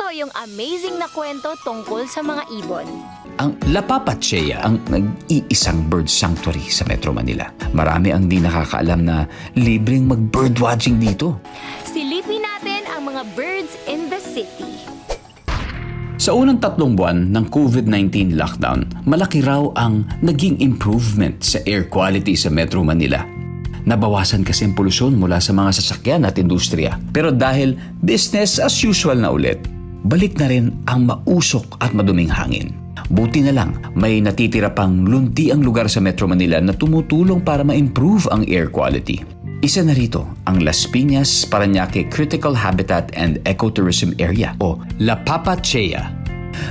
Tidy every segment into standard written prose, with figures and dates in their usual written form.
yung amazing na kwento tungkol sa mga ibon. Ang La Papatchea ang nag-iisang bird sanctuary sa Metro Manila. Marami ang di nakakaalam na libreng mag-birdwatching dito. Silipin natin ang mga birds in the city. Sa unang 3 buwan ng COVID-19 lockdown, malaki raw ang naging improvement sa air quality sa Metro Manila. Nabawasan kasi ang polusyon mula sa mga sasakyan at industriya. Pero dahil business as usual na ulit, balik na rin ang mausok at maduming hangin. Buti na lang, may natitira pang lunti ang lugar sa Metro Manila na tumutulong para ma-improve ang air quality. Isa na rito ang Las Piñas, Parañaque Critical Habitat and Ecotourism Area o La Papatchea.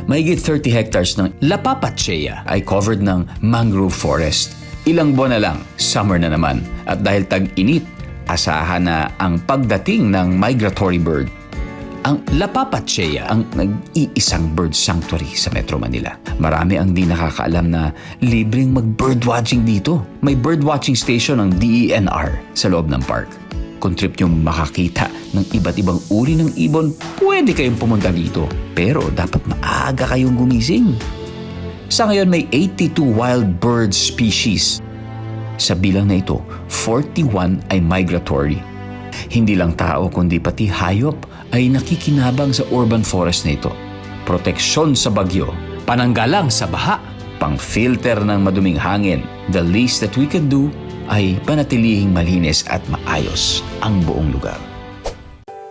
Mahigit 30 hectares ng La Papatchea ay covered ng mangrove forest. Ilang buwan na lang, summer na naman. At dahil tag-init, asahan na ang pagdating ng migratory bird. Ang La Papatchea ang nag-iisang bird sanctuary sa Metro Manila. Marami ang di nakakaalam na libreng mag-birdwatching dito. May birdwatching station ng DENR sa loob ng park. Kung trip nyo makakita ng iba't ibang uri ng ibon, pwede kayong pumunta dito. Pero dapat maaga kayong gumising. Sa ngayon may 82 wild bird species. Sa bilang na ito, 41 ay migratory. Hindi lang tao kundi pati hayop ay nakikinabang sa urban forest na ito. Proteksyon sa bagyo, pananggalang sa baha, pang-filter ng maduming hangin. The least that we can do ay panatilihing malinis at maayos ang buong lugar.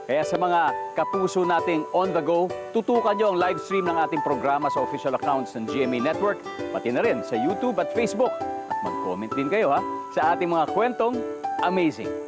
Kaya sa mga kapuso nating on the go, tutukan nyo ang live stream ng ating programa sa official accounts ng GMA Network, pati na rin sa YouTube at Facebook. At mag-comment din kayo sa ating mga kwentong amazing.